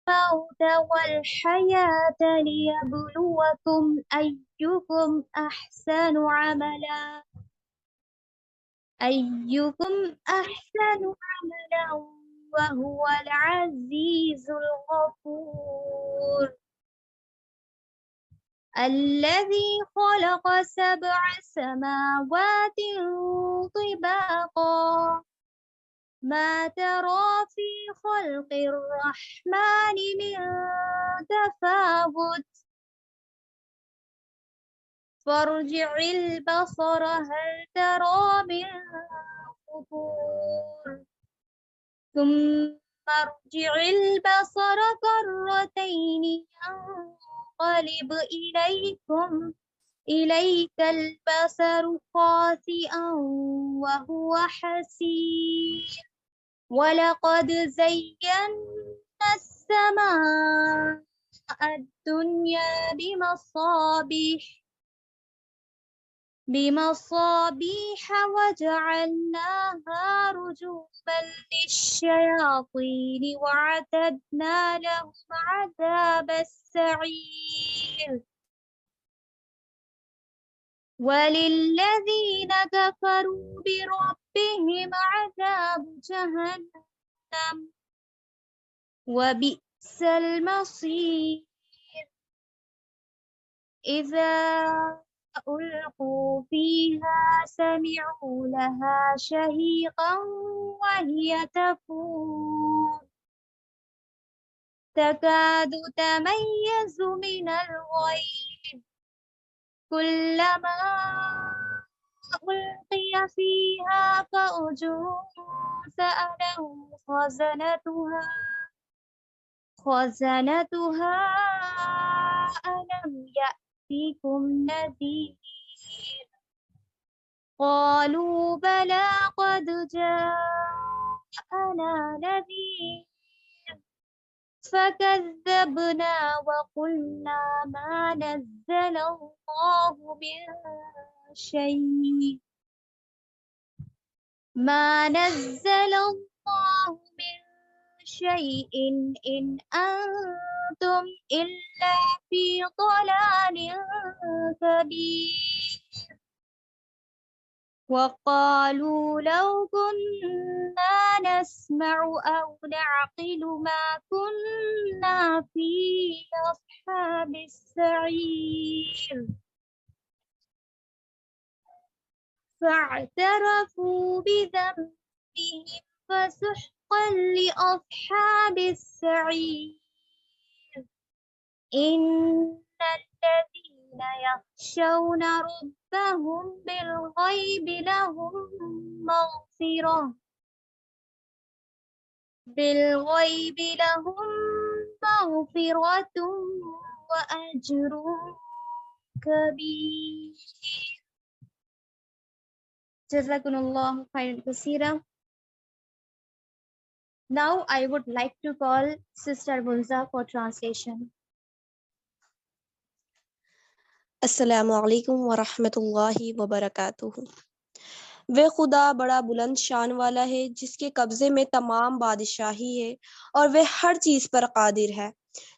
الموت والحياة ليبلوكم أيكم أحسن عملا وهو العزيز الغفور الذي خلق 7 سماوات طباقا ما ترى في خلق الرحمن من تفاوت فارجع البصر هل ترى من فطور ثم ارجع البصر كرتين ينقلب إليك البصر خاسئا وهو حسير ولقد زينا السماء الدنيا بمصابيح وجعلناها رجوما للشياطين وأعتدنا لهم عذاب السعير وللذين كفروا بربهم عذاب جهنم وبئس المصير إذا ألقوا فيها سمعوا لها شهيقا وهي تفور تكاد تميز من الغيظ كلما ألقي فيها فوج سألهم خزنتها ألم يأتكم نذير قالوا بلى قد جاءنا نذير فكذبنا وقلنا ما نزل الله من شيء إن أنتم إلا في ضلال كبير وقالوا لو كنا نسمع أو نعقل ما كنا في أصحاب السعير فاعترفوا بذنبهم فسحقا لأصحاب السعير إن الذين يخشون ربهم بالغيب لهم مغفرة وأجر كبير. Jazakumullah khairan kaseera. Now I would like to call Sister Bunza for translation. السلام علیکم ورحمۃ اللہ وبرکاتہ۔ وہ خدا بڑا بلند شان والا ہے جس کے قبضے میں تمام بادشاہی ہے اور وہ ہر چیز پر قادر ہے،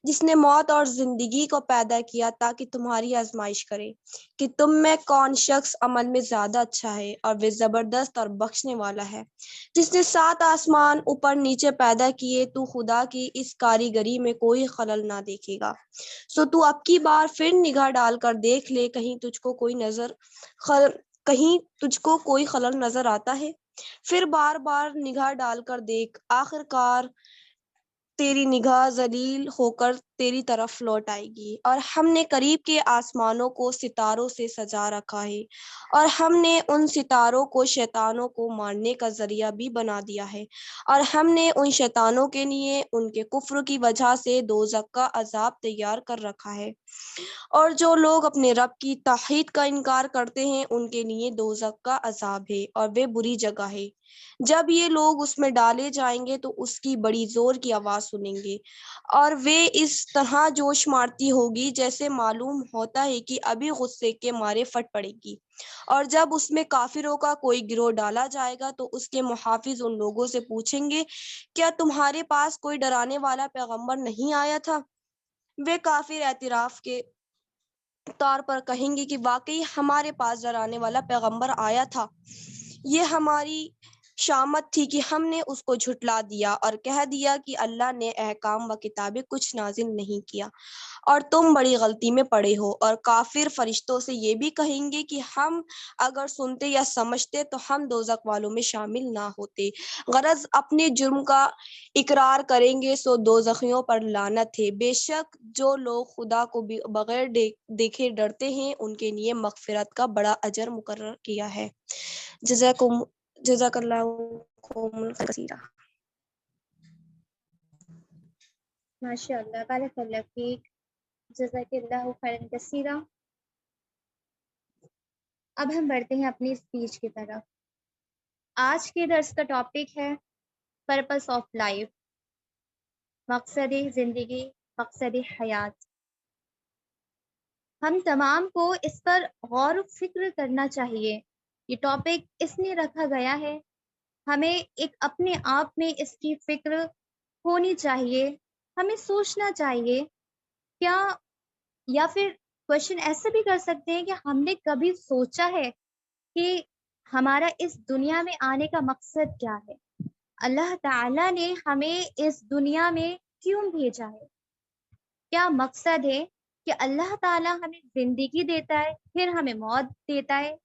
جس نے موت اور زندگی کو پیدا کیا تاکہ تمہاری آزمائش کرے کہ تم میں کون شخص عمل میں زیادہ اچھا ہے، اور وہ زبردست اور بخشنے والا ہے۔ جس نے 7 آسمان اوپر نیچے پیدا کیے، تو خدا کی اس کاریگری میں کوئی خلل نہ دیکھے گا، سو تو اب کی بار پھر نگاہ ڈال کر دیکھ لے، کہیں تجھ کو کوئی خلل نظر آتا ہے؟ پھر بار بار نگاہ ڈال کر دیکھ، آخر کار تیری نگاہ ذلیل ہو کر تیری طرف لوٹ آئے گی۔ اور ہم نے قریب کے آسمانوں کو ستاروں سے سجا رکھا ہے، اور ہم نے ان ستاروں کو شیطانوں کو مارنے کا ذریعہ بھی بنا دیا ہے، اور ہم نے ان شیطانوں کے لیے ان کے کفر کی وجہ سے دوزخ کا عذاب تیار کر رکھا ہے، اور جو لوگ اپنے رب کی توحید کا انکار کرتے ہیں ان کے لیے دوزخ کا عذاب ہے، اور وہ بری جگہ ہے۔ جب یہ لوگ اس میں ڈالے جائیں گے تو اس کی بڑی زور کی آواز سنیں گے اور وہ اس طرح جوش مارتی ہوگی جیسے معلوم ہوتا ہے کہ ابھی غصے کے مارے پھٹ پڑے گی۔ اور جب اس میں کافروں کا کوئی گروہ ڈالا جائے گا تو اس کے محافظ ان لوگوں سے پوچھیں گے، کیا تمہارے پاس کوئی ڈرانے والا پیغمبر نہیں آیا تھا؟ وہ کافر اعتراف کے طور پر کہیں گے کہ واقعی ہمارے پاس ڈرانے والا پیغمبر آیا تھا، یہ ہماری شامت تھی کہ ہم نے اس کو جھٹلا دیا اور کہہ دیا کہ اللہ نے احکام و کتابیں کچھ نازل نہیں کیا اور تم بڑی غلطی میں پڑے ہو۔ اور کافر فرشتوں سے یہ بھی کہیں گے کہ ہم اگر سنتے یا سمجھتے تو ہم دوزخ والوں میں شامل نہ ہوتے، غرض اپنے جرم کا اقرار کریں گے سو دوزخیوں پر لعنت ہے۔ بے شک جو لوگ خدا کو بغیر دیکھے ڈرتے ہیں ان کے لیے مغفرت کا بڑا اجر مقرر کیا ہے۔ جزاک اللہ کثیرہ۔ ماشاء اللہ، بارک اللہ فیک، جزاک اللہ خیرا کثیرا۔ اب ہم بڑھتے ہیں اپنی اسپیچ کی طرف۔ آج کے درس کا ٹاپک ہے پرپس آف لائف، مقصد زندگی، مقصد حیات۔ ہم تمام کو اس پر غور و فکر کرنا چاہیے۔ یہ ٹاپک اس لیے رکھا گیا ہے، ہمیں ایک اپنے آپ میں اس کی فکر ہونی چاہیے، ہمیں سوچنا چاہیے کیا، یا پھر کوشچن ایسے بھی کر سکتے ہیں کہ ہم نے کبھی سوچا ہے کہ ہمارا اس دنیا میں آنے کا مقصد کیا ہے؟ اللہ تعالیٰ نے ہمیں اس دنیا میں کیوں بھیجا ہے؟ کیا مقصد ہے کہ اللہ تعالیٰ ہمیں زندگی دیتا ہے پھر ہمیں موت دیتا ہے،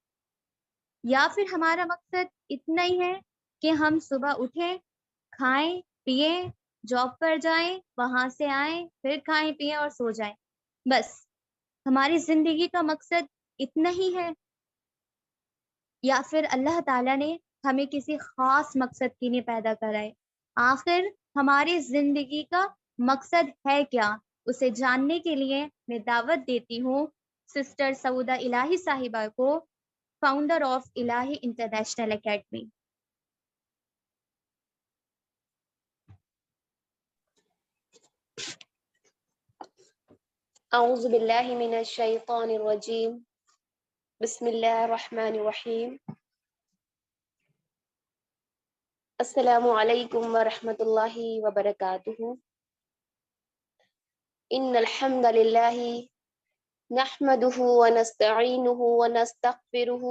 یا پھر ہمارا مقصد اتنا ہی ہے کہ ہم صبح اٹھیں، کھائیں پیئیں، جاب پر جائیں، وہاں سے آئیں، پھر کھائیں پیئیں اور سو جائیں، بس ہماری زندگی کا مقصد اتنا ہی ہے؟ یا پھر اللہ تعالیٰ نے ہمیں کسی خاص مقصد کے لیے پیدا کرا ہے؟ آخر ہماری زندگی کا مقصد ہے کیا؟ اسے جاننے کے لیے میں دعوت دیتی ہوں سسٹر سعودہ الہی صاحبہ کو، فاؤنڈر آف الہی انٹرنیشنل اکیڈمی۔ اعوذ باللہ من الشیطان الرجیم، بسم اللہ الرحمن الرحیم۔ السلام علیکم ورحمۃ اللہ وبرکاتہ۔ ان الحمد للہ نحمده ونستعینه ونستغفره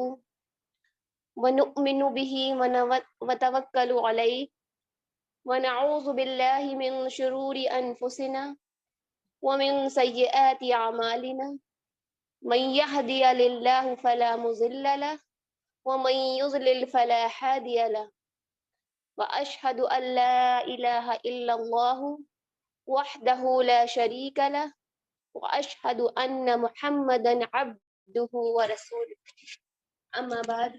ونؤمن به ونتوکل علیہ ونعوذ باللہ من شرور انفسنا ومن سیئات اعمالنا، من يهدي لله فلا مضل له ومن يضلل فلا هادي له، وأشهد أن لا إله إلا الله وحده لا شريك له، وأشهد أن محمدا عبده ورسوله، أما بعد،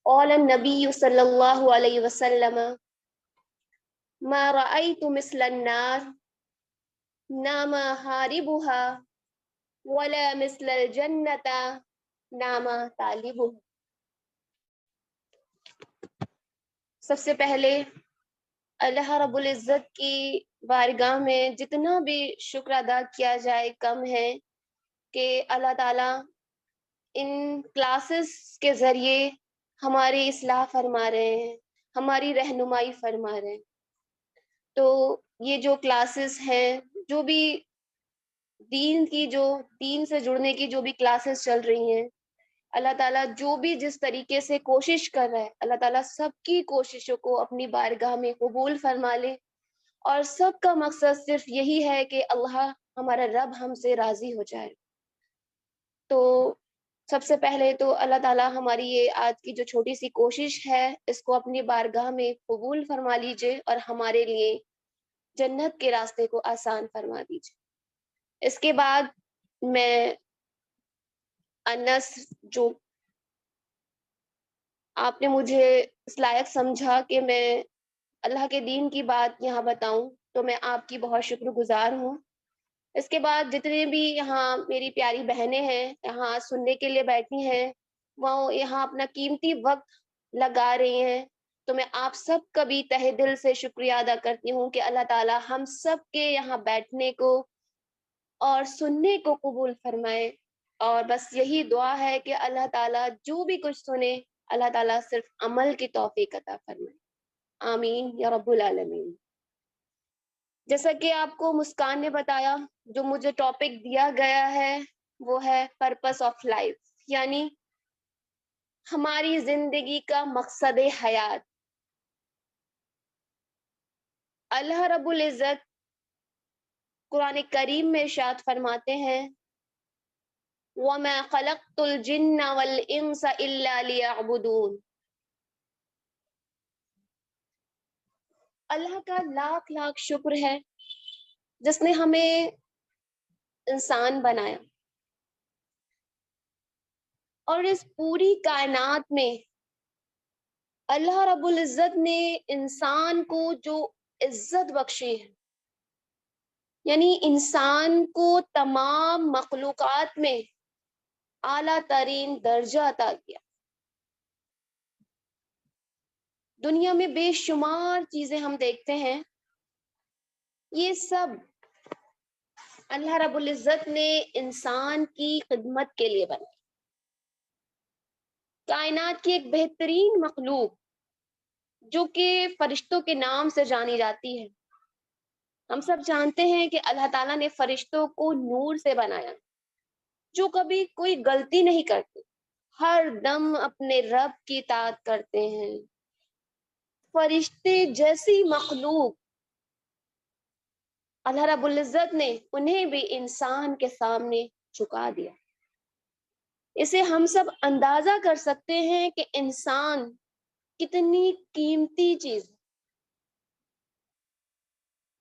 قال النبي صلى الله عليه وسلم: ما رأيت مثل النار نام حاربها ولا مثل الجنة نام طالبها۔ سب سے پہلے اللہ رب العزت کی بارگاہ میں جتنا بھی شکر ادا کیا جائے کم ہے کہ اللہ تعالیٰ ان کلاسز کے ذریعے ہماری اصلاح فرما رہے ہیں، ہماری رہنمائی فرما رہے ہیں۔ تو یہ جو کلاسز ہیں، جو بھی دین سے جڑنے کی جو بھی کلاسز چل رہی ہیں، اللہ تعالیٰ جو بھی جس طریقے سے کوشش کر رہا ہے، اللہ تعالیٰ سب کی کوششوں کو اپنی بارگاہ میں قبول فرما لے، اور سب کا مقصد صرف یہی ہے کہ اللہ ہمارا رب ہم سے راضی ہو جائے۔ تو سب سے پہلے تو اللہ تعالیٰ ہماری یہ آج کی جو چھوٹی سی کوشش ہے اس کو اپنی بارگاہ میں قبول فرما لیجئے اور ہمارے لیے جنت کے راستے کو آسان فرما دیجئے۔ اس کے بعد میں انس، جو آپ نے مجھے اس لائق سمجھا کہ میں اللہ کے دین کی بات یہاں بتاؤں، تو میں آپ کی بہت شکر گزار ہوں۔ اس کے بعد جتنے بھی یہاں میری پیاری بہنیں ہیں، یہاں سننے کے لیے بیٹھی ہیں، وہ یہاں اپنا قیمتی وقت لگا رہی ہیں، تو میں آپ سب کا بھی تہہ دل سے شکریہ ادا کرتی ہوں کہ اللہ تعالیٰ ہم سب کے یہاں بیٹھنے کو اور سننے کو قبول فرمائے. اور بس یہی دعا ہے کہ اللہ تعالیٰ جو بھی کچھ سنے اللہ تعالیٰ صرف عمل کی توفیق عطا فرمائے. آمین یا رب العالمین. جیسا کہ آپ کو مسکان نے بتایا، جو مجھے ٹاپک دیا گیا ہے وہ ہے پرپس آف لائف، یعنی ہماری زندگی کا مقصد حیات. اللہ رب العزت قرآن کریم میں ارشاد فرماتے ہیں وَمَا خَلَقْتُ الْجِنَّ وَالْإِنسَ إِلَّا لِيَعْبُدُونَ. اللہ کا لاکھ لاکھ شکر ہے جس نے ہمیں انسان بنایا، اور اس پوری کائنات میں اللہ رب العزت نے انسان کو جو عزت بخشی ہے، یعنی انسان کو تمام مخلوقات میں اعلیٰ ترین درجہ عطا کیا. دنیا میں بے شمار چیزیں ہم دیکھتے ہیں، یہ سب اللہ رب العزت نے انسان کی خدمت کے لیے بنائی. کائنات کی ایک بہترین مخلوق جو کہ فرشتوں کے نام سے جانی جاتی ہے. ہم سب جانتے ہیں کہ اللہ تعالیٰ نے فرشتوں کو نور سے بنایا، جو کبھی کوئی غلطی نہیں کرتے، ہر دم اپنے رب کی اطاعت کرتے ہیں. فرشتے جیسی مخلوق اللہ رب العزت نے انہیں بھی انسان کے سامنے جھکا دیا. اسے ہم سب اندازہ کر سکتے ہیں کہ انسان کتنی قیمتی چیز.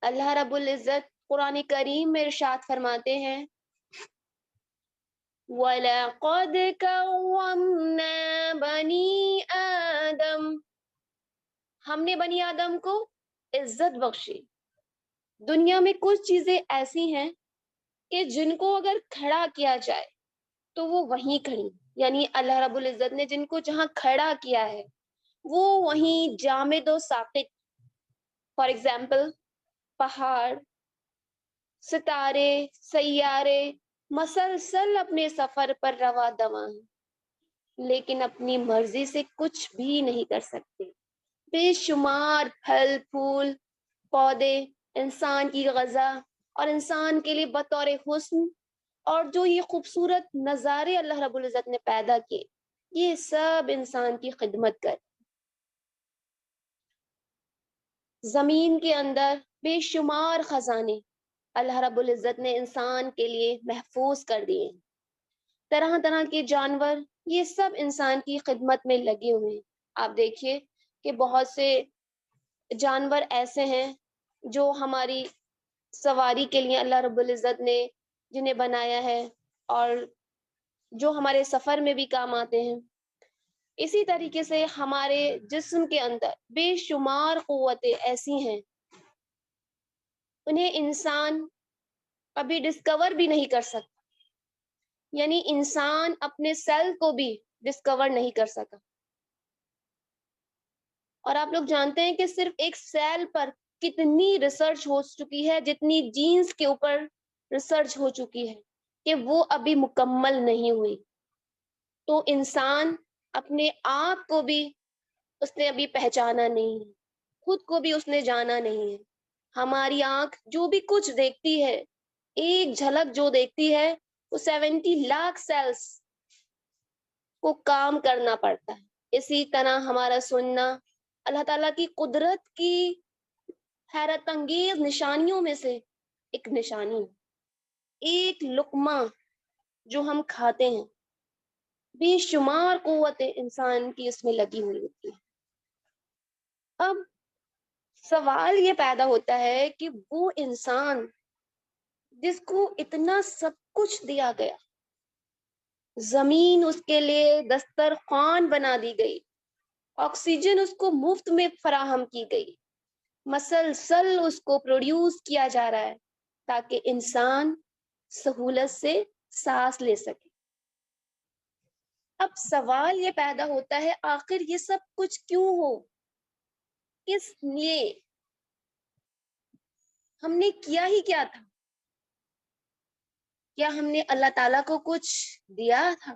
اللہ رب العزت قرآن کریم میں ارشاد فرماتے ہیں وَلَقَدْ كَرَّمْنَا بَنِي آدَمَ. ہم نے بنی آدم کو عزت بخشی. دنیا میں کچھ چیزیں ایسی ہیں کہ جن کو اگر کھڑا کیا جائے تو وہ وہیں کھڑی، یعنی اللہ رب العزت نے جن کو جہاں کھڑا کیا ہے وہ وہیں جامد و ساقط. فار ایگزامپل پہاڑ، ستارے، سیارے مسلسل اپنے سفر پر رواں دواں ہیں، لیکن اپنی مرضی سے کچھ بھی نہیں کر سکتے. بے شمار پھل پھول پودے انسان کی غذا اور انسان کے لیے بطور حسن، اور جو یہ خوبصورت نظارے اللہ رب العزت نے پیدا کیے، یہ سب انسان کی خدمت کر. زمین کے اندر بے شمار خزانے اللہ رب العزت نے انسان کے لیے محفوظ کر دیے. طرح طرح کے جانور، یہ سب انسان کی خدمت میں لگے ہوئے ہیں. آپ دیکھیے کہ بہت سے جانور ایسے ہیں جو ہماری سواری کے لیے اللہ رب العزت نے جنہیں بنایا ہے اور جو ہمارے سفر میں بھی کام آتے ہیں. اسی طریقے سے ہمارے جسم کے اندر بے شمار قوتیں ایسی ہیں، انہیں انسان ابھی ڈسکور بھی نہیں کر سکتا، یعنی انسان اپنے سیل کو بھی ڈسکور نہیں کر سکا. اور آپ لوگ جانتے ہیں کہ صرف ایک سیل پر کتنی ریسرچ ہو چکی ہے، جتنی جینز کے اوپر ریسرچ ہو چکی ہے کہ وہ ابھی مکمل نہیں ہوئی. تو انسان اپنے آپ کو بھی اس نے ابھی پہچانا نہیں ہے، خود کو بھی اس نے جانا نہیں ہے. ہماری آنکھ جو بھی کچھ دیکھتی ہے، ایک جھلک جو دیکھتی ہے، وہ 70 لاکھ سیلز کو کام کرنا پڑتا ہے. اسی طرح ہمارا سننا اللہ تعالیٰ کی قدرت کی حیرت انگیز نشانیوں میں سے ایک نشانی. ایک لقمہ جو ہم کھاتے ہیں، بے شمار قوتیں انسان کی اس میں لگی ہوئی ہوتی ہے. اب سوال یہ پیدا ہوتا ہے کہ وہ انسان جس کو اتنا سب کچھ دیا گیا، زمین اس کے لیے دسترخوان بنا دی گئی، آکسیجن اس کو مفت میں فراہم کی گئی، مسلسل اس کو پروڈیوس کیا جا رہا ہے تاکہ انسان سہولت سے سانس لے سکے. اب سوال یہ پیدا ہوتا ہے آخر یہ سب کچھ کیوں ہو، کس لیے، ہم نے کیا ہی کیا تھا؟ کیا ہم نے اللہ تعالیٰ کو کچھ دیا تھا؟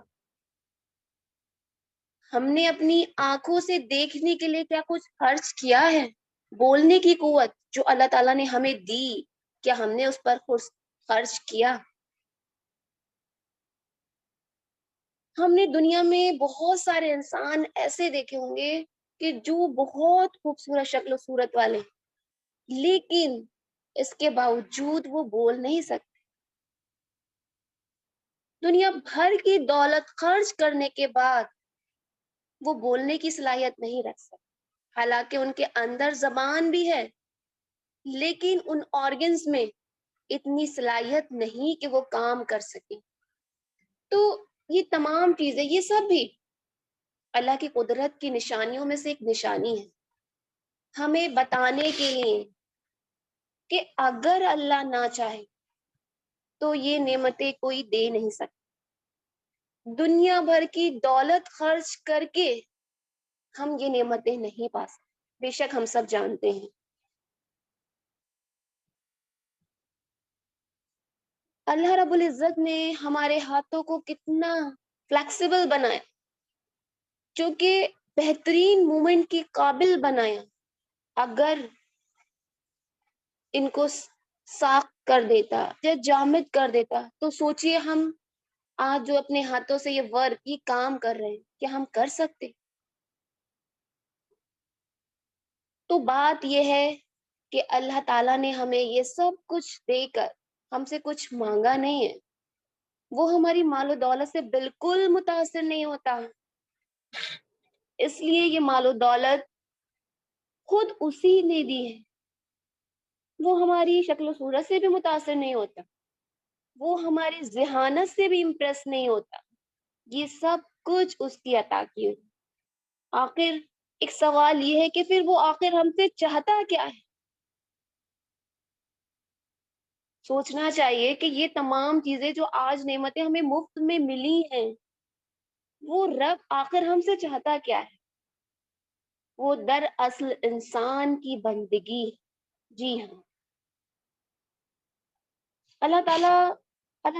ہم نے اپنی آنکھوں سے دیکھنے کے لیے کیا کچھ خرچ کیا ہے؟ بولنے کی قوت جو اللہ تعالیٰ نے ہمیں دی، کیا ہم نے اس پر خرچ کیا؟ ہم نے دنیا میں بہت سارے انسان ایسے دیکھے ہوں گے کہ جو بہت خوبصورت شکل و صورت والے، لیکن اس کے باوجود وہ بول نہیں سکتے. دنیا بھر کی دولت خرچ کرنے کے بعد وہ بولنے کی صلاحیت نہیں رکھ سکتے، حالانکہ ان کے اندر زبان بھی ہے، لیکن ان آرگنز میں اتنی صلاحیت نہیں کہ وہ کام کر سکیں. تو یہ تمام چیزیں، یہ سب بھی اللہ کی قدرت کی نشانیوں میں سے ایک نشانی ہے، ہمیں بتانے کے لیے کہ اگر اللہ نہ چاہے تو یہ نعمتیں کوئی دے نہیں سکتا. دنیا بھر کی دولت خرچ کر کے ہم یہ نعمتیں نہیں پا سکتے، بے شک ہم سب جانتے ہیں. اللہ رب العزت نے ہمارے ہاتھوں کو کتنا فلیکسیبل بنایا، جو کہ بہترین مومنٹ کی قابل بنایا. اگر ان کو ساخ کر دیتا یا جامد کر دیتا تو سوچئے ہم آج جو اپنے ہاتھوں سے یہ ورک، یہ کام کر رہے ہیں، کیا ہم کر سکتے؟ تو بات یہ ہے کہ اللہ تعالیٰ نے ہمیں یہ سب کچھ دے کر ہم سے کچھ مانگا نہیں ہے. وہ ہماری مال و دولت سے بالکل متاثر نہیں ہوتا، اس لیے یہ مال و دولت خود اسی نے دی ہے. وہ ہماری شکل و صورت سے بھی متاثر نہیں ہوتا، وہ ہماری ذہانت سے بھی امپریس نہیں ہوتا، یہ سب کچھ اس کی عطا کی ہوئی. آخر ایک سوال یہ ہے کہ پھر وہ آخر ہم سے چاہتا کیا ہے؟ سوچنا چاہیے کہ یہ تمام چیزیں جو آج نعمتیں ہمیں مفت میں ملی ہیں، وہ رب آخر ہم سے چاہتا کیا ہے؟ وہ دراصل انسان کی بندگی. جی ہاں، اللہ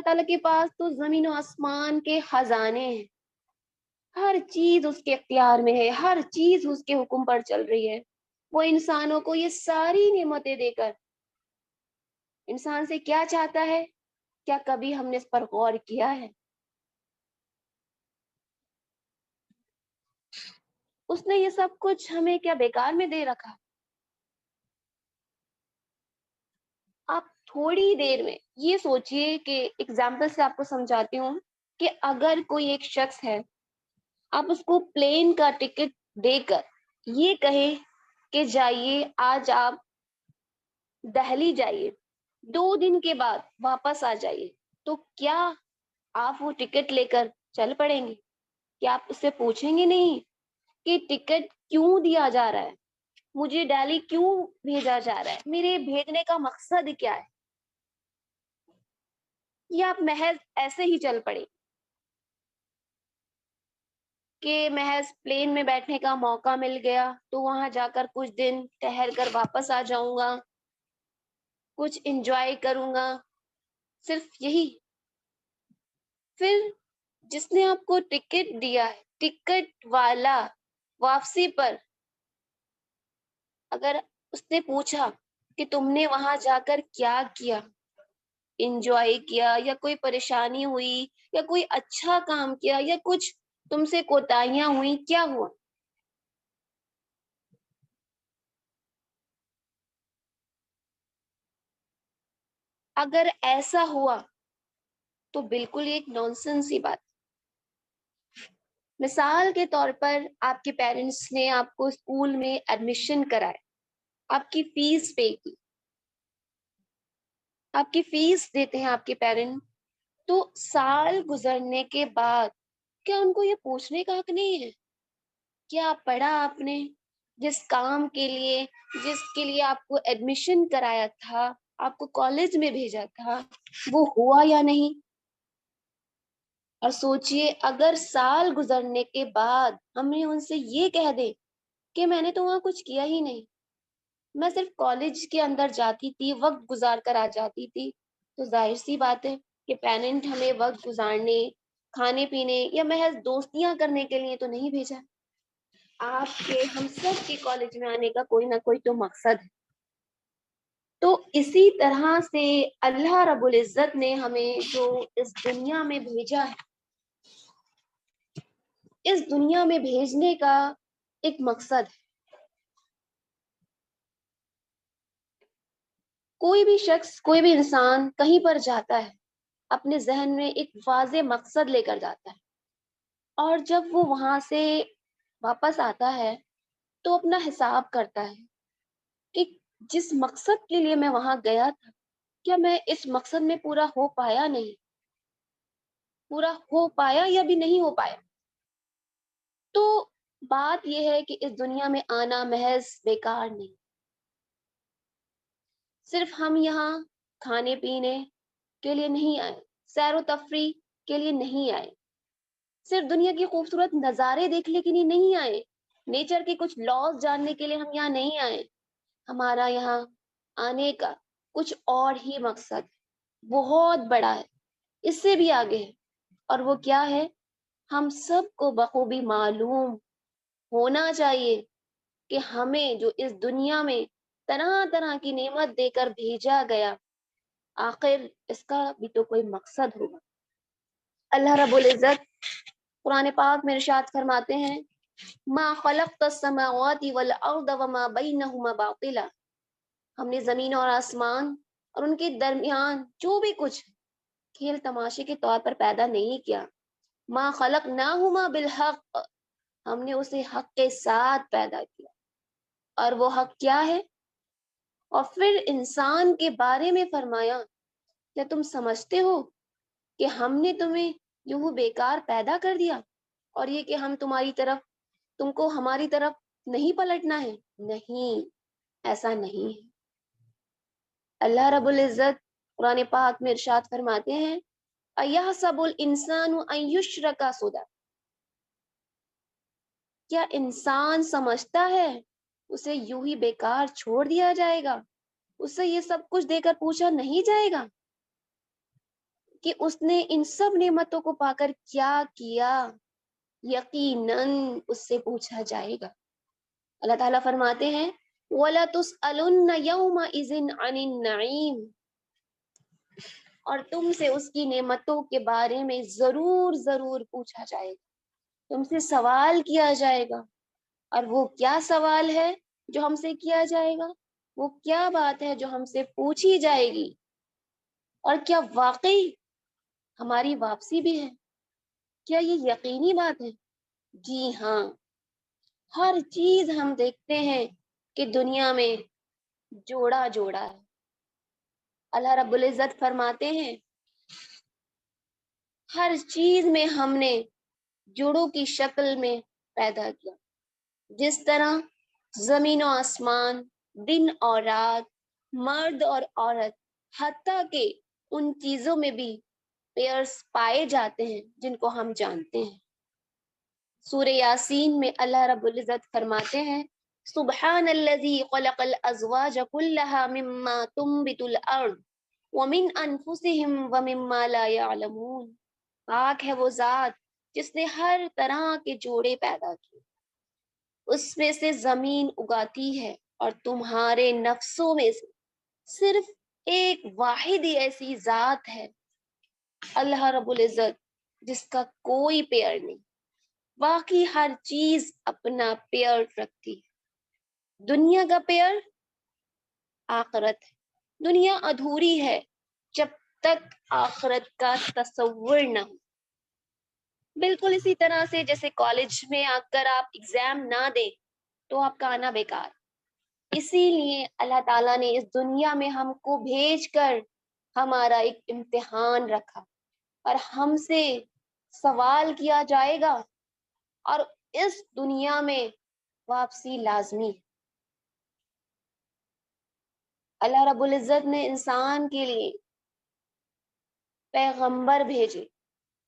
تعالیٰ کے پاس تو زمین و آسمان کے خزانے ہیں، ہر چیز اس کے اختیار میں ہے، ہر چیز اس کے حکم پر چل رہی ہے. وہ انسانوں کو یہ ساری نعمتیں دے کر انسان سے کیا چاہتا ہے؟ کیا کبھی ہم نے اس پر غور کیا ہے؟ اس نے یہ سب کچھ ہمیں کیا بیکار میں دے رکھا؟ آپ تھوڑی دیر میں یہ سوچئے کہ اگزامپل سے آپ کو سمجھاتی ہوں کہ اگر کوئی ایک شخص ہے، آپ اس کو پلین کا ٹکٹ دے کر یہ کہے کہ جائیے، آج آپ دہلی جائیے، 2 دن کے بعد واپس آ جائیے، تو کیا آپ وہ ٹکٹ لے کر چل پڑیں گے؟ کیا آپ اس سے پوچھیں گے نہیں کہ ٹکٹ کیوں دیا جا رہا ہے، مجھے دہلی کیوں بھیجا جا رہا ہے، میرے بھیجنے کا مقصد کیا ہے؟ یا آپ محض ایسے ہی چل پڑے کہ محض پلین میں بیٹھنے کا موقع مل گیا تو وہاں جا کر کچھ دن ٹہل کر واپس آ جاؤں گا، کچھ انجوائے کروں گا، صرف یہی؟ پھر جس نے آپ کو ٹکٹ دیا ہے، ٹکٹ والا واپسی پر اگر اس نے پوچھا کہ تم نے وہاں جا کر کیا کیا، انجوائے کیا یا کوئی پریشانی ہوئی یا کوئی اچھا کام کیا یا کچھ تم سے کوتاہیاں ہوئی، کیا ہوا؟ اگر ایسا ہوا تو بالکل ایک نانسنس ہی بات. مثال کے طور پر آپ کے پیرنٹس نے آپ کو اسکول میں ایڈمیشن کرائے، آپ کی فیس پے کی، آپ کی فیس دیتے ہیں آپ کے پیرنٹ، تو سال گزرنے کے بعد کیا ان کو یہ پوچھنے کا حق نہیں ہے کیا پڑھا آپ نے، جس کام کے لیے، جس کے لیے آپ کو ایڈمیشن کرایا تھا، آپ کو کالج میں بھیجا تھا، وہ ہوا یا نہیں؟ اور سوچئے اگر سال گزرنے کے بعد ہم نے ان سے یہ کہہ دیں کہ میں نے تو وہاں کچھ کیا ہی نہیں، میں صرف کالج کے اندر جاتی تھی، وقت گزار کر آ جاتی تھی، تو ظاہر سی بات ہے کہ پیرنٹ ہمیں وقت گزارنے، کھانے پینے یا محض دوستیاں کرنے کے لیے تو نہیں بھیجا۔ آپ کے ہم سب کے کالج میں آنے کا کوئی نہ کوئی تو مقصد ہے۔ تو اسی طرح سے اللہ رب العزت نے ہمیں جو اس دنیا میں بھیجا ہے، اس دنیا میں بھیجنے کا ایک مقصد ہے۔ کوئی بھی شخص، کوئی بھی انسان کہیں پر جاتا ہے، اپنے ذہن میں ایک واضح مقصد لے کر جاتا ہے، اور جب وہ وہاں سے واپس آتا ہے تو اپنا حساب کرتا ہے کہ جس مقصد کے لیے میں وہاں گیا تھا، کیا میں اس مقصد میں پورا ہو پایا نہیں، پورا ہو پایا یا بھی نہیں ہو پایا۔ تو بات یہ ہے کہ اس دنیا میں آنا محض بیکار نہیں، صرف ہم یہاں کھانے پینے کے لیے نہیں آئے، سیر و تفریح کے لیے نہیں آئے، صرف دنیا کی خوبصورت نظارے دیکھنے کے لیے نہیں آئے، نیچر کے کچھ لاز جاننے کے لیے ہم یہاں نہیں آئے۔ ہمارا یہاں آنے کا کچھ اور ہی مقصد ہے، بہت بڑا ہے، اس سے بھی آگے ہے، اور وہ کیا ہے ہم سب کو بخوبی معلوم ہونا چاہیے کہ ہمیں جو اس دنیا میں طرح طرح کی نعمت دے کر بھیجا گیا، آخر اس کا بھی تو کوئی مقصد ہوگا۔ اللہ رب العزت قرآن پاک میں ارشاد فرماتے ہیں ما خلقت السماوات والارض وما بینہما باطلا، ہم نے زمین اور آسمان اور ان کے درمیان جو بھی کچھ کھیل تماشے کے طور پر پیدا نہیں کیا، ما خلقناہما بالحق، ہم نے اسے حق کے ساتھ پیدا کیا، اور وہ حق کیا ہے؟ اور پھر انسان کے بارے میں فرمایا کیا تم سمجھتے ہو کہ ہم نے تمہیں یوں بیکار پیدا کر دیا، اور یہ کہ ہم تمہاری طرف، تم کو ہماری طرف نہیں پلٹنا ہے؟ نہیں، ایسا نہیں ہے۔ اللہ رب العزت قرآن پاک میں ارشاد فرماتے ہیں اَيَحْسَبُ الْإِنسَانُ أَن يُشْرَكَ سُدًى، کیا انسان سمجھتا ہے اسے یوں ہی بیکار چھوڑ دیا جائے گا، اسے یہ سب کچھ دے کر پوچھا نہیں جائے گا کہ اس نے ان سب نعمتوں کو پا کر کیا کیا؟ یقیناً اس سے پوچھا جائے گا۔ اللہ تعالیٰ فرماتے ہیں وَلَا تُسْأَلُنَّ يَوْمَئِذٍ عَنِ النَّعِيمِ، اور تم سے اس کی نعمتوں کے بارے میں ضرور ضرور پوچھا جائے گا، تم سے سوال کیا جائے گا۔ اور وہ کیا سوال ہے جو ہم سے کیا جائے گا؟ وہ کیا بات ہے جو ہم سے پوچھی جائے گی؟ اور کیا واقعی ہماری واپسی بھی ہے؟ کیا یہ یقینی بات ہے؟ جی ہاں، ہر چیز ہم دیکھتے ہیں کہ دنیا میں جوڑا جوڑا ہے۔ اللہ رب العزت فرماتے ہیں ہر چیز میں ہم نے جوڑوں کی شکل میں پیدا کیا، جس طرح زمین و آسمان، دن اور رات، مرد اور عورت، حتیٰ کہ ان چیزوں میں بھی پیئرز پائے جاتے ہیں جن کو ہم جانتے ہیں۔ سورہ یاسین میں اللہ رب العزت فرماتے ہیں سبحان الذی خلق الازواج کلھا مما تنبت الارض ومن انفسہم ومما لا یعلمون، پاک ہے وہ ذات جس نے ہر طرح کے جوڑے پیدا کیے، اس میں سے زمین اگاتی ہے، اور تمہارے نفسوں میں سے صرف ایک واحد ہی ایسی ذات ہے اللہ رب العزت جس کا کوئی پیئر نہیں، باقی ہر چیز اپنا پیئر رکھتی ہے۔ دنیا کا پیئر آخرت ہے، دنیا ادھوری ہے جب تک آخرت کا تصور نہ ہو۔ بالکل اسی طرح سے جیسے کالج میں آ کر آپ ایگزام نہ دیں تو آپ کا آنا بیکار، اسی لیے اللہ تعالیٰ نے اس دنیا میں ہم کو بھیج کر ہمارا ایک امتحان رکھا، اور ہم سے سوال کیا جائے گا، اور اس دنیا میں واپسی لازمی ہے۔ اللہ رب العزت نے انسان کے لیے پیغمبر بھیجے،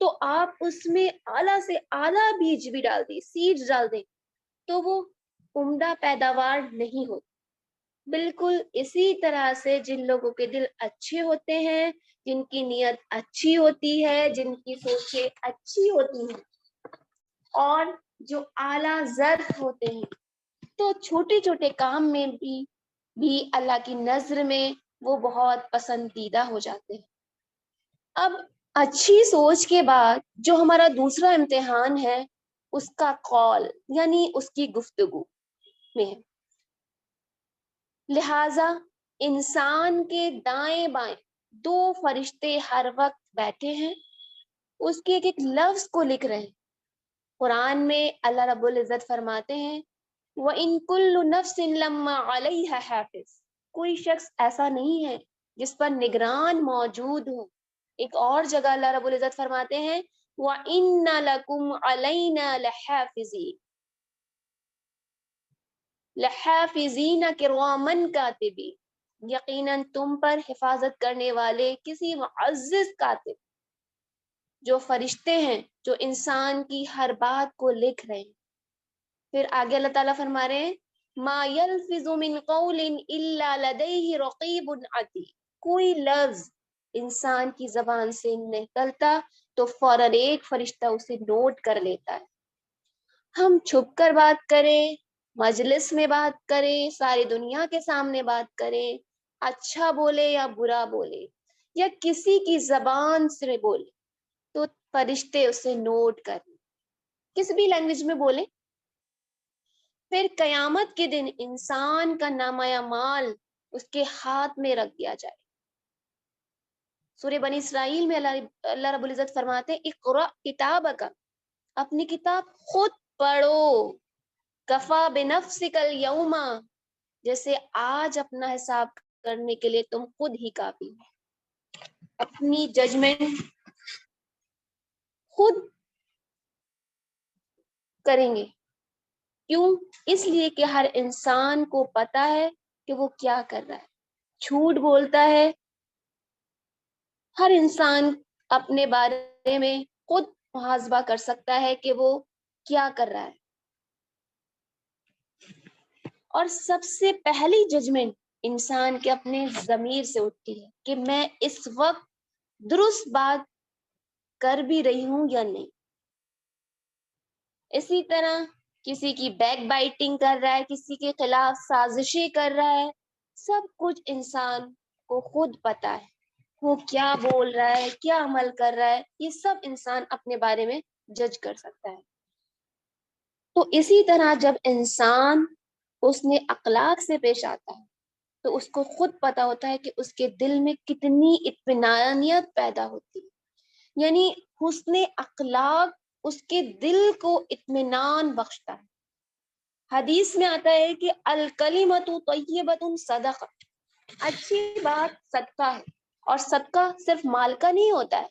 تو آپ اس میں اعلیٰ سے اعلیٰ بیج بھی ڈال دیں، سیڈز ڈال دیں، تو وہ عمدہ پیداوار نہیں ہوتی۔ بالکل اسی طرح سے جن لوگوں کے دل اچھے ہوتے ہیں، جن کی نیت اچھی ہوتی ہے، جن کی سوچیں اچھی ہوتی ہیں، اور جو اعلیٰ ظرف ہوتے ہیں، تو چھوٹے چھوٹے کام میں بھی اللہ کی نظر میں وہ بہت پسندیدہ ہو جاتے ہیں۔ اب اچھی سوچ کے بعد جو ہمارا دوسرا امتحان ہے، اس کا قول یعنی اس کی گفتگو میں ہے۔ لہذا انسان کے دائیں بائیں دو فرشتے ہر وقت بیٹھے ہیں، اس کے ایک ایک لفظ کو لکھ رہے ہیں۔ قرآن میں اللہ رب العزت فرماتے ہیں وَإِن كُلُّ نَفْسٍ لَمَّا عَلَيْهَا حَافِظٌ، کوئی شخص ایسا نہیں ہے جس پر نگران موجود ہو۔ ایک اور جگہ اللہ رب العزت فرماتے ہیں وَإِنَّ لَكُمْ عَلَيْنَا لَحَافِظِينَ لحافظین کرامن کاتبین، یقیناً تم پر حفاظت کرنے والے کسی معزز کاتب، جو فرشتے ہیں جو انسان کی ہر بات کو لکھ رہے ہیں۔ پھر آگے اللہ تعالیٰ فرما رہے ہیں ما یلفظ من قول الا لدیہ رقیب عتید، کوئی لفظ انسان کی زبان سے نکلتا تو فوراً ایک فرشتہ اسے نوٹ کر لیتا ہے۔ ہم چھپ کر بات کریں، مجلس میں بات کریں، ساری دنیا کے سامنے بات کریں، اچھا بولے یا برا بولے یا کسی کی زبان سے بولے، تو فرشتے اسے نوٹ کر لیں، کس بھی لینگویج میں بولیں۔ پھر قیامت کے دن انسان کا نامہ اعمال اس کے ہاتھ میں رکھ دیا جائے۔ سورہ بنی اسرائیل میں اللہ رب العزت فرماتے ہیں اقرأ کتابک، اپنی کتاب خود پڑھو، کفا بنفسک الیوم، جیسے آج اپنا حساب کرنے کے لیے تم خود ہی کافی ہو۔ اپنی ججمنٹ خود کریں گے، کیوں؟ اس لیے کہ ہر انسان کو پتا ہے کہ وہ کیا کر رہا ہے، جھوٹ بولتا ہے۔ ہر انسان اپنے بارے میں خود محاسبہ کر سکتا ہے کہ وہ کیا کر رہا ہے، اور سب سے پہلی ججمنٹ انسان کے اپنے ضمیر سے اٹھتی ہے کہ میں اس وقت درست بات کر بھی رہی ہوں یا نہیں۔ اسی طرح کسی کی بیک بائٹنگ کر رہا ہے، کسی کے خلاف سازشیں کر رہا ہے، سب کچھ انسان کو خود پتا ہے، وہ کیا بول رہا ہے، کیا عمل کر رہا ہے، یہ سب انسان اپنے بارے میں جج کر سکتا ہے۔ تو اسی طرح جب انسان اس نے اخلاق سے پیش آتا ہے تو اس کو خود پتا ہوتا ہے کہ اس کے دل میں کتنی اطمینانیت پیدا ہوتی ہے، یعنی حسن اخلاق اس کے دل کو اطمینان بخشتا ہے۔ حدیث میں آتا ہے کہ الکلمۃ طیبۃ صدقہ، اچھی بات صدقہ ہے، اور صدقہ صرف مال کا نہیں ہوتا ہے،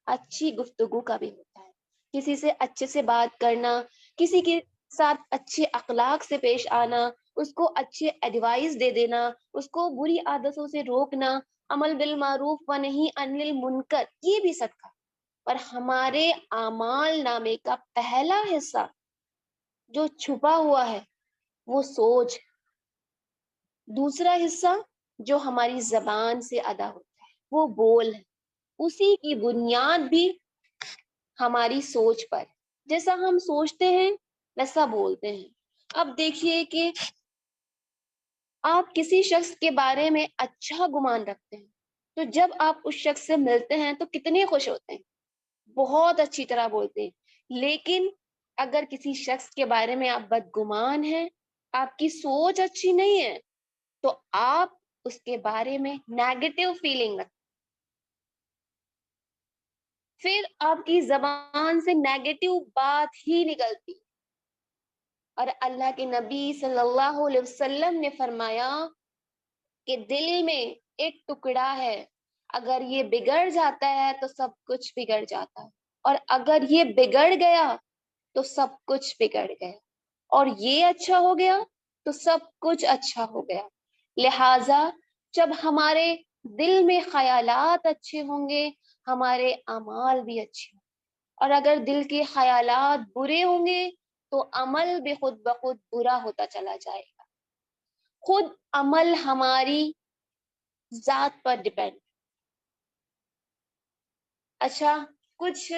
اچھی گفتگو کا بھی ہوتا ہے۔ کسی سے اچھے سے بات کرنا، کسی کے ساتھ اچھے اخلاق سے پیش آنا، اس کو اچھے ایڈوائز دے دینا، اس کو بری عادتوں سے روکنا، عمل بالمعروف و نہی عن المنکر، یہ بھی صدقہ۔ اور ہمارے اعمال نامے کا پہلا حصہ جو چھپا ہوا ہے وہ سوچ، دوسرا حصہ جو ہماری زبان سے ادا ہوتا ہے وہ بول ہے، اسی کی بنیاد بھی ہماری سوچ پر، جیسا ہم سوچتے ہیں ویسا بولتے ہیں۔ اب دیکھیے کہ آپ کسی شخص کے بارے میں اچھا گمان رکھتے ہیں تو جب آپ اس شخص سے ملتے ہیں تو کتنے خوش ہوتے ہیں، بہت اچھی طرح بولتے ہیں۔ لیکن اگر کسی شخص کے بارے میں آپ بدگمان ہیں، آپ کی سوچ اچھی نہیں ہے، تو آپ اس کے بارے میں نیگیٹو فیلنگ رکھتے ہیں، پھر آپ کی زبان سے نیگیٹو بات ہی نکلتی۔ اور اللہ کے نبی صلی اللہ علیہ وسلم نے فرمایا کہ دل میں ایک ٹکڑا ہے، اگر یہ بگڑ جاتا ہے تو سب کچھ بگڑ جاتا ہے، اور اگر یہ بگڑ گیا تو سب کچھ بگڑ گیا، اور یہ اچھا ہو گیا تو سب کچھ اچھا ہو گیا۔ لہذا جب ہمارے دل میں خیالات اچھے ہوں گے، ہمارے اعمال بھی اچھے ہوں گے۔ اور اگر دل کے خیالات برے ہوں گے تو عمل بھی خود بخود برا ہوتا چلا جائے گا. خود عمل ہماری ذات پر ڈیپینڈ. اچھا، کچھ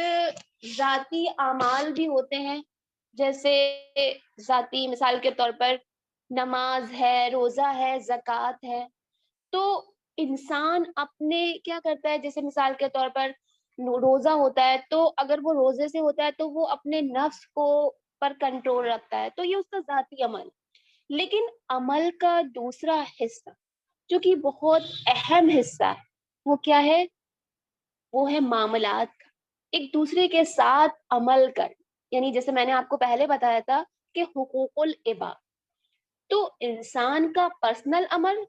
ذاتی اعمال بھی ہوتے ہیں، جیسے ذاتی مثال کے طور پر نماز ہے، روزہ ہے، زکوٰۃ ہے. تو انسان اپنے کیا کرتا ہے، جیسے مثال کے طور پر روزہ ہوتا ہے تو اگر وہ روزے سے ہوتا ہے تو وہ اپنے نفس کو پر کنٹرول رکھتا ہے، تو یہ اس کا ذاتی عمل. لیکن عمل کا دوسرا حصہ جو کہ بہت اہم حصہ ہے، وہ کیا ہے؟ وہ ہے معاملات کا، ایک دوسرے کے ساتھ عمل کر. یعنی جیسے میں نے آپ کو پہلے بتایا تھا کہ حقوق العباد. تو انسان کا پرسنل عمل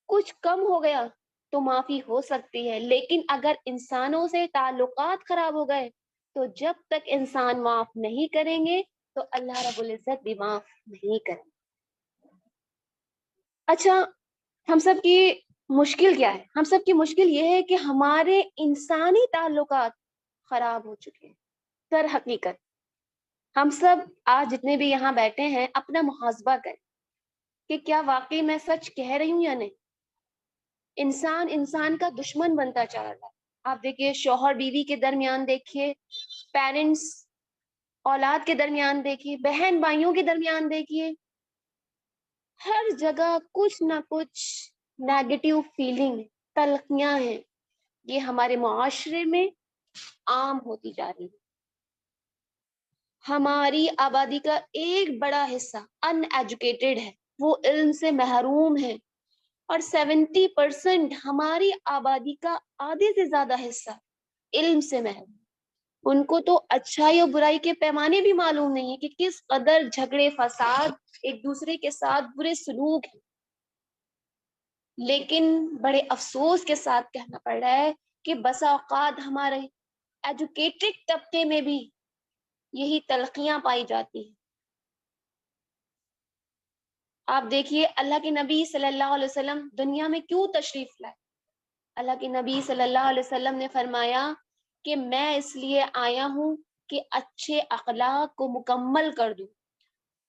کچھ کم ہو گیا تو معافی ہو سکتی ہے، لیکن اگر انسانوں سے تعلقات خراب ہو گئے تو جب تک انسان معاف نہیں کریں گے تو اللہ رب العزت بھی معاف نہیں کریں گے. اچھا، ہم سب کی مشکل کیا ہے؟ ہم سب کی مشکل یہ ہے کہ ہمارے انسانی تعلقات خراب ہو چکے ہیں. در حقیقت ہم سب آج جتنے بھی یہاں بیٹھے ہیں اپنا محاسبہ کریں کہ کیا واقعی میں سچ کہہ رہی ہوں یا نہیں. انسان کا دشمن بنتا چلا رہا ہے. آپ دیکھیے، شوہر بیوی کے درمیان دیکھیے، پیرنٹس اولاد کے درمیان دیکھیے، بہن بھائیوں کے درمیان دیکھیے، ہر جگہ کچھ نہ کچھ نیگیٹو فیلنگ، تلخیاں ہیں. یہ ہمارے معاشرے میں عام ہوتی جا رہی ہے. ہماری آبادی کا ایک بڑا حصہ ان ایجوکیٹڈ ہے، وہ علم سے محروم ہے. اور 70% ہماری آبادی کا آدھے سے زیادہ حصہ علم سے محروم. ان کو تو اچھائی اور برائی کے پیمانے بھی معلوم نہیں ہے کہ کس قدر جھگڑے فساد، ایک دوسرے کے ساتھ برے سلوک ہیں. لیکن بڑے افسوس کے ساتھ کہنا پڑ رہا ہے کہ بسا اوقات ہمارے ایجوکیٹڈ طبقے میں بھی یہی تلخیاں پائی جاتی ہیں. آپ دیکھیے، اللہ کے نبی صلی اللہ علیہ وسلم دنیا میں کیوں تشریف لائے؟ اللہ کے نبی صلی اللہ علیہ وسلم نے فرمایا کہ میں اس لیے آیا ہوں کہ اچھے اخلاق کو مکمل کر دوں.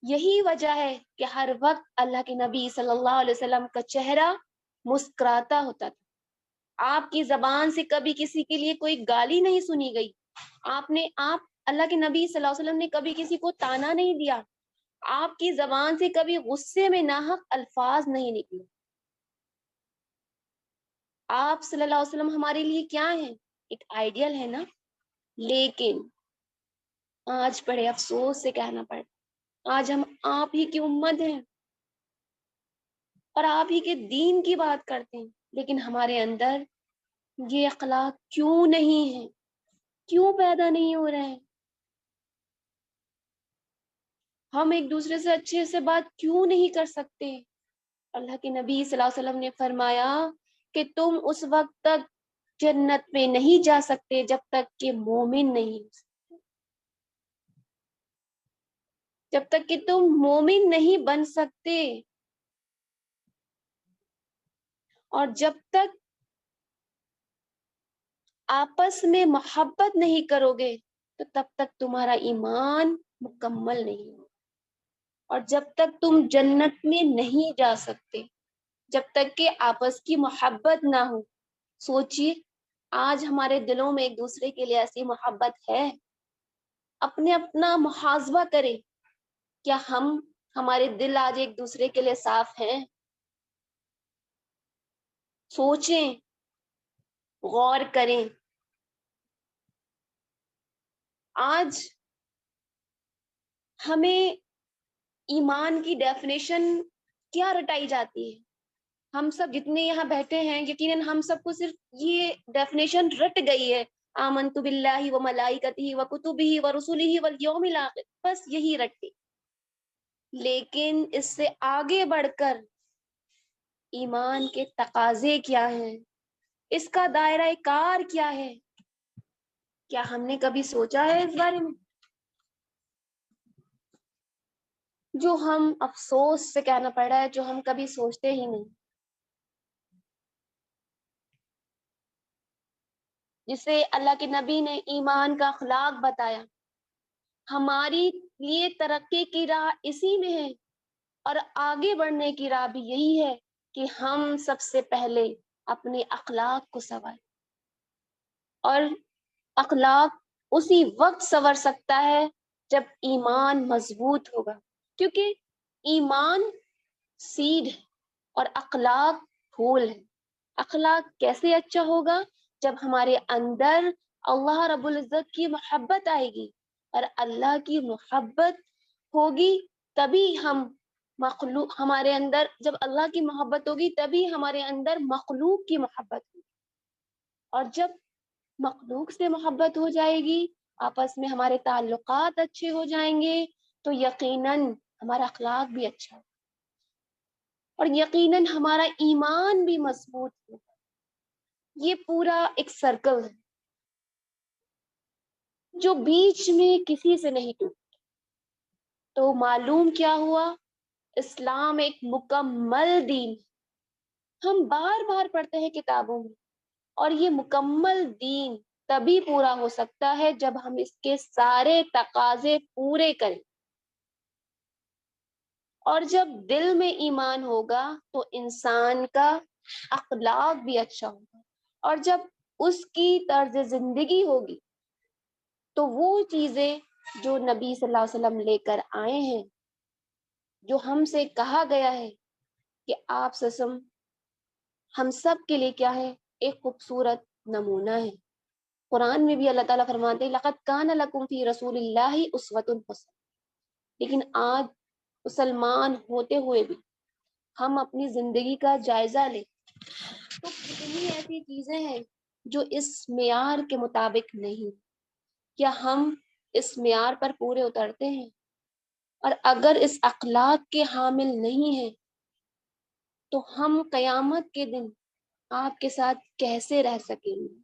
یہی وجہ ہے کہ ہر وقت اللہ کے نبی صلی اللہ علیہ وسلم کا چہرہ مسکراتا ہوتا تھا. آپ کی زبان سے کبھی کسی کے لیے کوئی گالی نہیں سنی گئی. آپ اللہ کے نبی صلی اللہ علیہ وسلم نے کبھی کسی کو تانا نہیں دیا. آپ کی زبان سے کبھی غصے میں ناحق الفاظ نہیں نکلے. آپ صلی اللہ علیہ وسلم ہمارے لیے کیا ہیں؟ ایک آئیڈیل ہے نا. لیکن آج بڑے افسوس سے کہنا پڑتا، آج ہم آپ ہی کی امت ہیں اور آپ ہی کے دین کی بات کرتے ہیں، لیکن ہمارے اندر یہ اخلاق کیوں نہیں ہے؟ کیوں پیدا نہیں ہو رہے ہیں؟ ہم ایک دوسرے سے اچھے سے بات کیوں نہیں کر سکتے؟ اللہ کے نبی صلی اللہ علیہ وسلم نے فرمایا کہ تم اس وقت تک جنت میں نہیں جا سکتے جب تک کہ مومن نہیں ہو سکتے. جب تک کہ تم مومن نہیں بن سکتے، اور جب تک آپس میں محبت نہیں کرو گے تو تب تک تمہارا ایمان مکمل نہیں ہو. اور جب تک تم جنت میں نہیں جا سکتے جب تک کہ آپس کی محبت نہ ہو. سوچئے، آج ہمارے دلوں میں ایک دوسرے کے لیے ایسی محبت ہے؟ اپنا محاسبہ کریں. کیا ہمارے دل آج ایک دوسرے کے لیے صاف ہیں؟ سوچیں، غور کریں. آج ہمیں ایمان کی ڈیفینیشن کیا رٹائی جاتی ہے؟ ہم سب جتنے یہاں بیٹھے ہیں یقیناً ہم سب کو صرف یہ ڈیفینیشن رٹ گئی ہے، آمنت باللہ و ملائکتہ و کتبہ و رسلہ والیوم الاخر، بس یہی رٹی. لیکن اس سے آگے بڑھ کر ایمان کے تقاضے کیا ہیں؟ اس کا دائرہ کار کیا ہے؟ کیا ہم نے کبھی سوچا ہے اس بارے میں؟ جو ہم افسوس سے کہنا پڑ رہا ہے، جو ہم کبھی سوچتے ہی نہیں. جسے اللہ کے نبی نے ایمان کا اخلاق بتایا. ہماری لیے ترقی کی راہ اسی میں ہے اور آگے بڑھنے کی راہ بھی یہی ہے کہ ہم سب سے پہلے اپنے اخلاق کو سنواریں. اور اخلاق اسی وقت سنور سکتا ہے جب ایمان مضبوط ہوگا، کیونکہ ایمان سیڈ ہے اور اخلاق پھول ہے. اخلاق کیسے اچھا ہوگا؟ جب ہمارے اندر اللہ رب العزت کی محبت آئے گی، اور اللہ کی محبت ہوگی تبھی ہمارے اندر، جب اللہ کی محبت ہوگی تبھی ہمارے اندر مخلوق کی محبت ہوگی. اور جب مخلوق سے محبت ہو جائے گی، آپس میں ہمارے تعلقات اچھے ہو جائیں گے، تو یقیناً ہمارا اخلاق بھی اچھا ہوگا اور یقیناً ہمارا ایمان بھی مضبوط ہوگا. یہ پورا ایک سرکل ہے جو بیچ میں کسی سے نہیں ٹوٹتا. تو معلوم کیا ہوا؟ اسلام ایک مکمل دین. ہم بار بار پڑھتے ہیں کتابوں میں، اور یہ مکمل دین تبھی پورا ہو سکتا ہے جب ہم اس کے سارے تقاضے پورے کریں. اور جب دل میں ایمان ہوگا تو انسان کا اخلاق بھی اچھا ہوگا، اور جب اس کی طرز زندگی ہوگی تو وہ چیزیں جو نبی صلی اللہ علیہ وسلم لے کر آئے ہیں، جو ہم سے کہا گیا ہے کہ آپ سسم ہم سب کے لیے کیا ہے؟ ایک خوبصورت نمونہ ہے. قرآن میں بھی اللہ تعالیٰ فرماتے ہیں لَقَدْ كَانَ لَكُمْ فِي رَسُولِ اللَّهِ أُسْوَةٌ حَسَنَةٌ. لیکن آج مسلمان ہوتے ہوئے بھی ہم اپنی زندگی کا جائزہ لیں تو کتنی ایسی چیزیں ہیں جو اس معیار کے مطابق نہیں. کیا ہم اس معیار پر پورے اترتے ہیں؟ اور اگر اس اخلاق کے حامل نہیں ہیں تو ہم قیامت کے دن آپ کے ساتھ کیسے رہ سکیں گے؟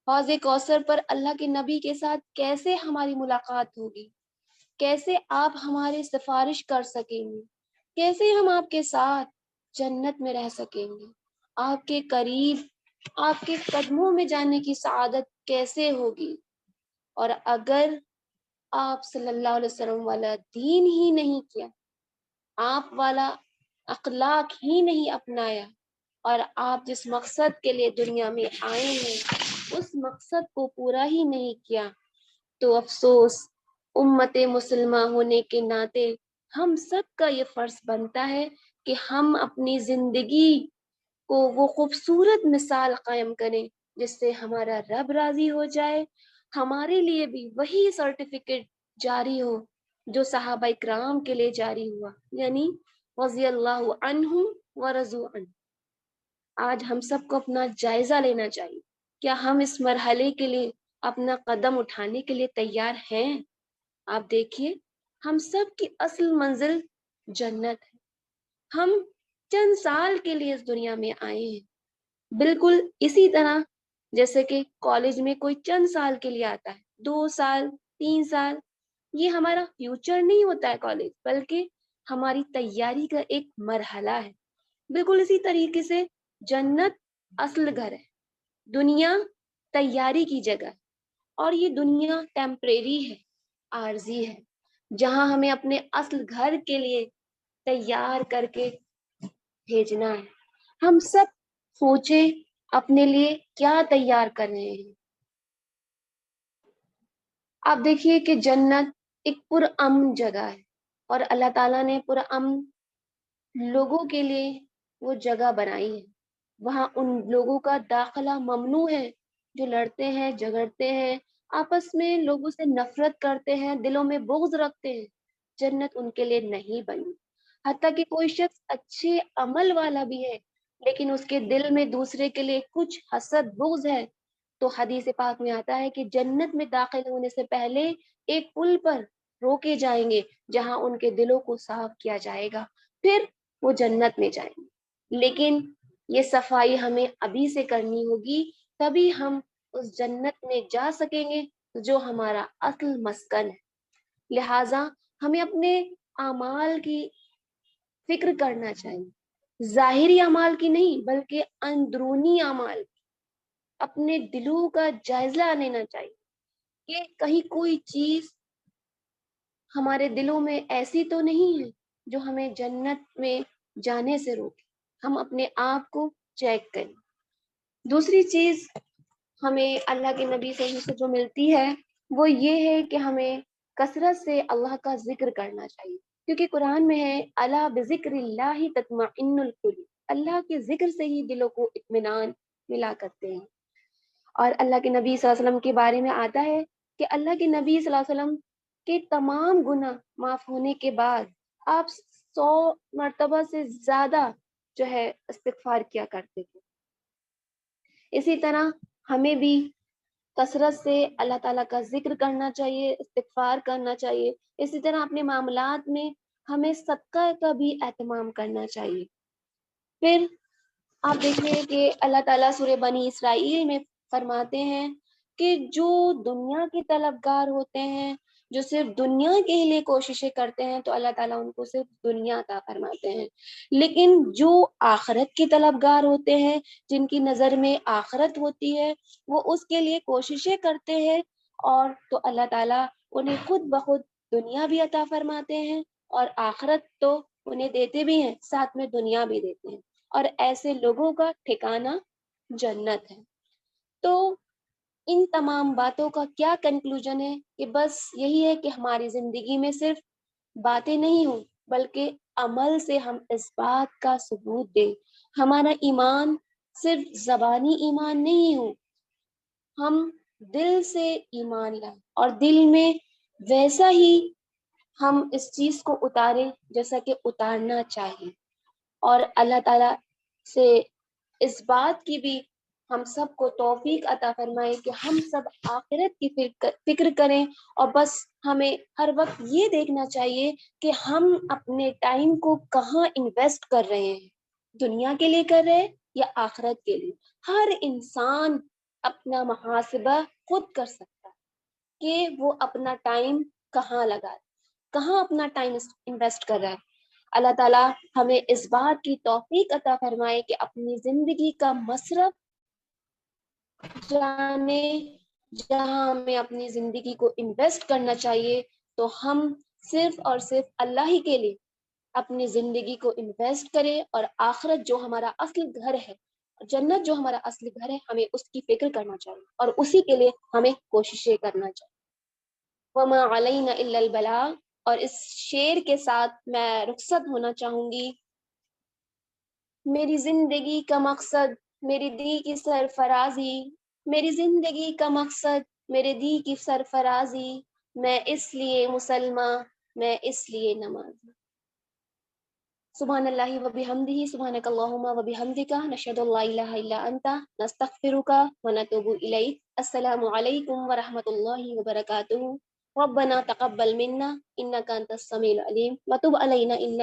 حوض کوثر پر اللہ کے نبی کے ساتھ کیسے ہماری ملاقات ہوگی؟ کیسے آپ ہماری سفارش کر سکیں گے؟ کیسے ہم آپ کے ساتھ جنت میں رہ سکیں گے؟ آپ کے قریب، آپ کے قدموں میں جانے کی سعادت کیسے ہوگی؟ اور اگر آپ صلی اللہ علیہ وسلم والا دین ہی نہیں کیا، آپ والا اخلاق ہی نہیں اپنایا، اور آپ جس مقصد کے لیے دنیا میں آئے ہیں اس مقصد کو پورا ہی نہیں کیا، تو افسوس امت مسلمہ ہونے کے ناطے ہم سب کا یہ فرض بنتا ہے کہ ہم اپنی زندگی کو وہ خوبصورت مثال قائم کریں جس سے ہمارا رب راضی ہو جائے، ہمارے لیے بھی وہی سرٹیفکیٹ جاری ہو جو صحابہ اکرام کے لیے جاری ہوا، یعنی رضی اللہ عنہم ورضوا عنہ. آج ہم سب کو اپنا جائزہ لینا چاہیے. کیا ہم اس مرحلے کے لیے اپنا قدم اٹھانے کے لیے تیار ہیں؟ آپ دیکھیے، ہم سب کی اصل منزل جنت ہے. ہم چند سال کے لیے اس دنیا میں آئے ہیں، بالکل اسی طرح جیسے کہ کالج میں کوئی چند سال کے لیے آتا ہے، 2 سال 3 سال. یہ ہمارا فیوچر نہیں ہوتا ہے کالج، بلکہ ہماری تیاری کا ایک مرحلہ ہے. بالکل اسی طریقے سے جنت اصل گھر ہے، دنیا تیاری کی جگہ ہے، اور یہ دنیا ٹیمپریری ہے، عارضی ہے، جہاں ہمیں اپنے اصل گھر کے لیے تیار کر کے بھیجنا ہے. ہم سب سوچیں اپنے لیے کیا تیار کر رہے ہیں. آپ دیکھیے کہ جنت ایک پرامن جگہ ہے، اور اللہ تعالیٰ نے پرامن لوگوں کے لیے وہ جگہ بنائی ہے. وہاں ان لوگوں کا داخلہ ممنوع ہے جو لڑتے ہیں، جھگڑتے ہیں، آپس میں لوگوں سے نفرت کرتے ہیں، دلوں میں بغض رکھتے ہیں. جنت ان کے لیے نہیں بنی. حتیٰ کہ کوئی شخص اچھے عمل والا بھی ہے لیکن اس کے دل میں دوسرے کے لیے کچھ حسد بغض ہے، تو حدیث پاک میں آتا ہے کہ جنت میں داخل ہونے سے پہلے ایک پل پر روکے جائیں گے جہاں ان کے دلوں کو صاف کیا جائے گا، پھر وہ جنت میں جائیں گے. لیکن یہ صفائی ہمیں ابھی سے کرنی ہوگی، تبھی ہم اس جنت میں جا سکیں گے جو ہمارا اصل مسکن ہے. لہٰذا ہمیں اپنے اعمال کی فکر کرنا چاہیے، ظاہری اعمال کی نہیں بلکہ اندرونی اعمال. اپنے دلوں کا جائزہ لینا چاہیے کہ کہیں کوئی چیز ہمارے دلوں میں ایسی تو نہیں ہے جو ہمیں جنت میں جانے سے روکے. ہم اپنے آپ کو چیک کریں. دوسری چیز ہمیں اللہ کے نبی صلی اللہ علیہ وسلم سے جو ملتی ہے وہ یہ ہے کہ ہمیں کثرت سے اللہ کا ذکر کرنا چاہیے، کیونکہ قرآن میں ہے الا بذکر اللہ تطمئن القلوب، اللہ کے ذکر سے ہی دلوں کو اطمینان ملا کرتے ہیں. اور اللہ کے نبی صلی اللہ علیہ وسلم کے بارے میں آتا ہے کہ اللہ کے نبی صلی اللہ علیہ وسلم کے تمام گناہ معاف ہونے کے بعد آپ 100 مرتبہ سے زیادہ جو ہے استغفار کیا کرتے تھے. اسی طرح ہمیں بھی کثرت سے اللہ تعالیٰ کا ذکر کرنا چاہیے، استغفار کرنا چاہیے. اسی طرح اپنے معاملات میں ہمیں صدقہ کا بھی اہتمام کرنا چاہیے. پھر آپ دیکھیں کہ اللہ تعالیٰ سورہ بنی اسرائیل میں فرماتے ہیں کہ جو دنیا کے طلبگار ہوتے ہیں، جو صرف دنیا کے لیے کوششیں کرتے ہیں، تو اللہ تعالیٰ ان کو صرف دنیا عطا فرماتے ہیں. لیکن جو آخرت کے طلبگار ہوتے ہیں، جن کی نظر میں آخرت ہوتی ہے، وہ اس کے لیے کوششیں کرتے ہیں، اور تو اللہ تعالیٰ انہیں خود بخود دنیا بھی عطا فرماتے ہیں اور آخرت تو انہیں دیتے بھی ہیں، ساتھ میں دنیا بھی دیتے ہیں. اور ایسے لوگوں کا ٹھکانہ جنت ہے. تو ان تمام باتوں کا کیا کنکلوژن ہے کہ بس یہی ہے کہ ہماری زندگی میں صرف باتیں نہیں ہوں بلکہ عمل سے ہم اس بات کا ثبوت دیں. ہمارا ایمان صرف زبانی ایمان نہیں ہو، ہم دل سے ایمان لائیں اور دل میں ویسا ہی ہم اس چیز کو اتاریں جیسا کہ اتارنا چاہیے. اور اللہ تعالیٰ سے اس بات کی بھی ہم سب کو توفیق عطا فرمائے کہ ہم سب آخرت کی فکر کریں، اور بس ہمیں ہر وقت یہ دیکھنا چاہیے کہ ہم اپنے ٹائم کو کہاں انویسٹ کر رہے ہیں، دنیا کے لیے کر رہے ہیں یا آخرت کے لیے. ہر انسان اپنا محاسبہ خود کر سکتا ہے کہ وہ اپنا ٹائم کہاں لگا، کہاں اپنا ٹائم انویسٹ کر رہا ہے. اللہ تعالیٰ ہمیں اس بات کی توفیق عطا فرمائے کہ اپنی زندگی کا مصرف جانے جہاں ہمیں اپنی زندگی کو انویسٹ کرنا چاہیے تو ہم صرف اور صرف اللہ ہی کے لیے اپنی زندگی کو انویسٹ کریں، اور آخرت جو ہمارا اصل گھر ہے، جنت جو ہمارا اصل گھر ہے، ہمیں اس کی فکر کرنا چاہیے اور اسی کے لیے ہمیں کوششیں کرنا چاہیے. وما علینا الا البلاغ. اور اس شعر کے ساتھ میں رخصت ہونا چاہوں گی. میری زندگی کا مقصد میری دی کی سرفرازی، میری زندگی کا مقصد میرے دی کی سرفرازی، میں اس لیے مسلماں، میں اس لیے نمازی. سبحان اللہ و بحمدہ، سبحانک اللہم و بحمدک، نشہد ان لا الہ الا انت، نستغفرک و نتوب الیک. السلام علیکم و رحمۃ اللہ وبرکاتہ. ربنا تقبل منا انک انت السمیع العلیم وتب علینا انک